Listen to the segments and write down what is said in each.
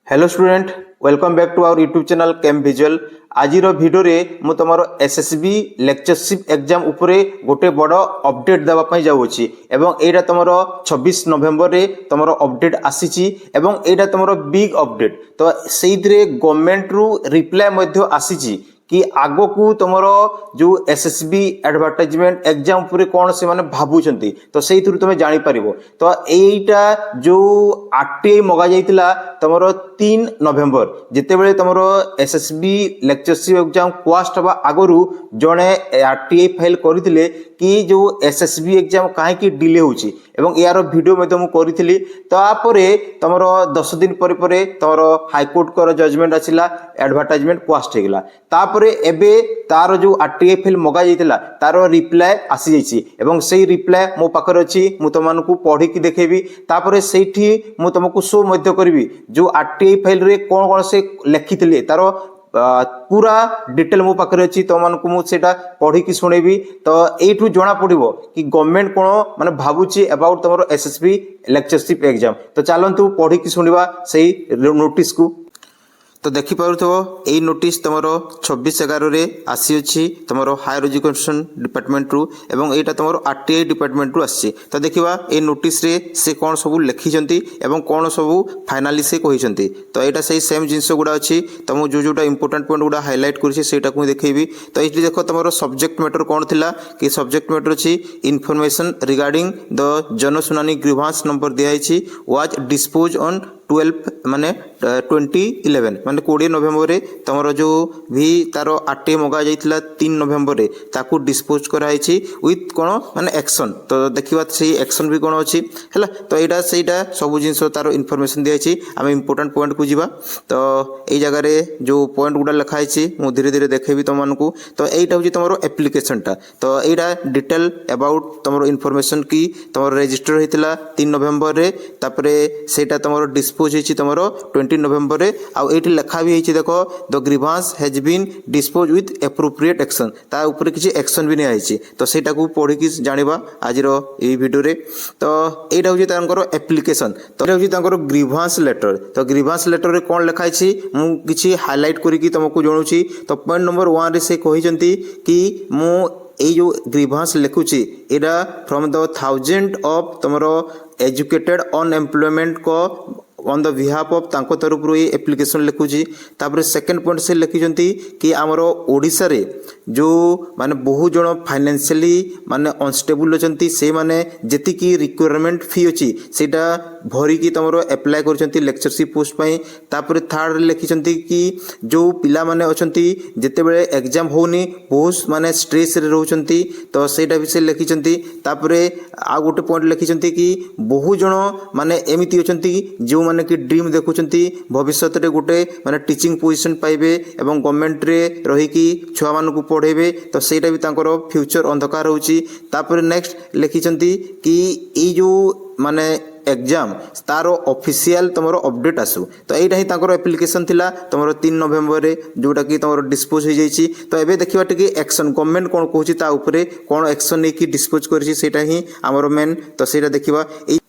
Hello student, welcome back to our YouTube channel chem visual. आज video रे मु तुम एसएसबी लेक्चरशिप एग्जाम उपरे गोटे बड़ अपडेट देवाई जाऊँगी एवं एटा तुम 26 नवेम्बर रे तुम अपडेट आसी एवं एटा तुम बिग अपडेट। तो से गवर्नमेंट रु रिप्लाई आसी कि आगो को तुम जो एसएसबी एडवर्टाइजमेंट एग्जाम पूरे कौन से माने भाबुचंती तो से तुम जानी पारिबो। तो एटा जो आरटीआई मगा जाइतिला तुम 3 नवेम्बर जितेबेले तुम एसएसबी लेक्चरशिप एग्जाम क्वास्ट हवा आगरू जड़े आरटीआई फाइल करथिले कि जो एसएसबी एग्जाम कहीं डिले होची एवं यार वीडियो में तो मुझे तापर तुम 10 दिन पर तुम हाईकोर्ट को जजमेंट आसला एडवर्टाइजमेंट क्वास्ट होगा। तापर एबे तार जो आरटीआई फाइल मगा जाइतिला तार रिप्लाई आसी जाइछि एवं से रिप्लाई मो पाखर अछि मु तुमको पढ़ी की देखेबी। तापर सेठी मु तुमको शो मध्य करबी जो आरटीआई फाइल रे कौन कौन से लिखिथिले तार पूरा डिटेल मो पाखरे अछि तो मानकु मु सेटा पढ़ी की सुनेबी। तो एठू जना पड़िबो कि गवर्नमेंट कोन माने भाबुची अबाउट तमरो एसएसबी लेक्चरशिप एग्जाम। तो चलंतु पढ़ी की सुनिबा सेही नोटिस को। तो देखि पारुथो एई नोटिस तमरो 26/11 रे आसी अछि तमरो हायर एजुकेशन डिपार्टमेंट रु एवं एटा तमरो आरटीआई डिपार्टमेंट रु आसी। तो देखिबा ए नोटिस रे से कोन सब लिखि जंती एवं कोन सब फाइनली से कहि जंती। तो एटा सही सेम जिंस गुडा अछि तमो जो जोटा इंपोर्टेंट पॉइंट गुडा हाइलाइट करछि सेटा को देखैबी। तो एठी देखो तमरो सब्जेक्ट मैटर कोन थिला कि सब्जेक्ट मैटर अछि information regarding the Jansunani grievance number दिया अछि वाज डिस्पोज ऑन 12 माने 2011 माने 20 नवेम्बर रे तमरो जो भी तारो आरटीआई मगा जाइतिला 3 नवेम्बर रे ताकू डिस्पोज कराइछि विथ कोन माने एक्शन। तो देखिबा से एक्शन भी कोन अछि हैला। तो एटा सेटा सब जिंस तारो इन्फॉर्मेशन दियाछि हम इंपोर्टेंट पॉइंट को जिबा। तो एई जगह रे जो पॉइंट गुडा लिखाइछि मु धीरे धीरे देखेबी तमनकु। तो एटा होछि तमरो एप्लीकेशन टा। तो एटा डिटेल अबाउट तमरो इन्फॉर्मेशन की तमरो रजिस्टर हेतिला 3 नवेम्बर रे तापरे सेटा तमरो डिस्पोज हेछि तमरो 20 नवेम्बर रे आ एठी लिखा भी हेछि देखो the grievance has been dispose with appropriate action ता ऊपर किछि एक्शन भी नै आइछि। तो सेटा को पढि कि जानिबा आज रो ए वीडियो रे। तो एटा होछि तांकर एप्लीकेशन। तो एटा होछि तांकर ग्रीवांस लेटर। तो ग्रीवांस लेटर रे कोन लिखा छि मु किछि हाइलाइट करि कि तुमको जणुछि। तो पॉइंट नंबर 1 रे से कहि जंती कि मु ए जो ग्रीवांस लिखुछि एटा फ्रॉम द थाउजेंड ऑफ तमरो एजुकेटेड अनएम्प्लॉयमेंट को ऑन द बिहाफ ऑफ तांको तरफ रु एप्लीकेशन लिखुची। तापर सेकंड पॉइंट से लिखिजंती कि हमरो ओडिसा रे जो माने बहु जण फाइनेंशियली माने अनस्टेबल अछंती से माने जेति की रिक्वायरमेंट फी अछि सेटा भरी की तमरो अप्लाई करछंती लेक्चरशिप पोस्ट पई। तापर थर्ड लिखिजंती कि जो पिला माने अछंती जेते बेले एग्जाम होनी बहुत माने स्ट्रेस रे रहउछंती तो सेटा भी से लिखिजंती। तापर आ गोटे पॉइंट लिखिजंती कि बहु जण माने एमिति अछंती जो माने कि ड्रीम देखुचंती भविष्य रे गोटे माने टीचिंग पोजीशन पाइबे एवं गवर्नमेंट रे रही कि छुआ मान को पढ़ेबे। तो सेटा भी तांकर फ्यूचर अंधकार होची। तापर नेक्स्ट लिखिचंती कि ई जो माने एग्जाम तारो ऑफिशियल तमरो अपडेट आसु। तो एटा ही तांकर एप्लीकेशन थिला तमरो 3 नवेम्बर रे जोटा कि तमरो डिस्पोज हो जाईची। तो एबे देखिबा टिके एक्शन गवर्नमेंट कोन कहूची ता ऊपरे कोन एक्शन नै कि डिस्पोज करची सेटा ही हमरो मेन। तो सेटा देखिबा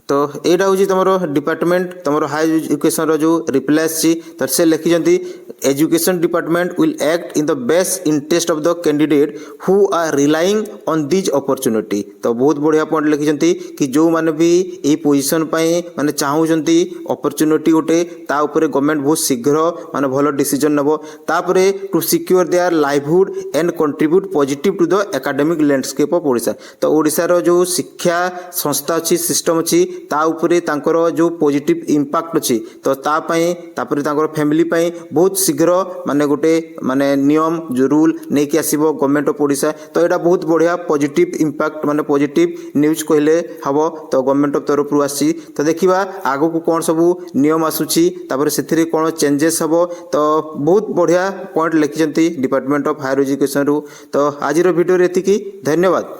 तो एटा होची तमरो डिपार्टमेंट तमरो हायर एजुकेशन रो जो रिप्लाई छी। तो से लिखि जंती education department will act in the best interest of the candidate who are relying on this opportunity. तो बहुत बढ़िया पॉइंट लिखि जंती कि जो माने भी ए पोजीशन पई माने चाहू जंती अपॉर्चुनिटी उठे ता ऊपर गवर्नमेंट बहुत शीघ्र माने भलो डिसीजन नबो। तापरे to secure their livelihood and contribute positive to the academic landscape of Odisha. तो ओडिशा रो जो शिक्षा संस्था अछि सिस्टम अछि ता ऊपर तांकर जो पॉजिटिव इंपैक्ट अछि तो ता पई तापर तांकर फैमिली पई बहुत शीघ्र माने गोटे माने नियम जो रूल नै कि आसीबो गवर्नमेंट ऑफ ओडिशा। तो एटा बहुत बढ़िया पॉजिटिव इंपैक्ट माने पॉजिटिव न्यूज़ कहले हबो। तो गवर्नमेंट ऑफ तरफ रु आसी। तो देखिबा आगो को कोन सब नियम आसुची तापर सेथिरे कोन चेंजेस हबो। तो बहुत बढ़िया पॉइंट लिखिजंती डिपार्टमेंट ऑफ हायर एजुकेशन रु। तो आज रो वीडियो रे एतिकी धन्यवाद।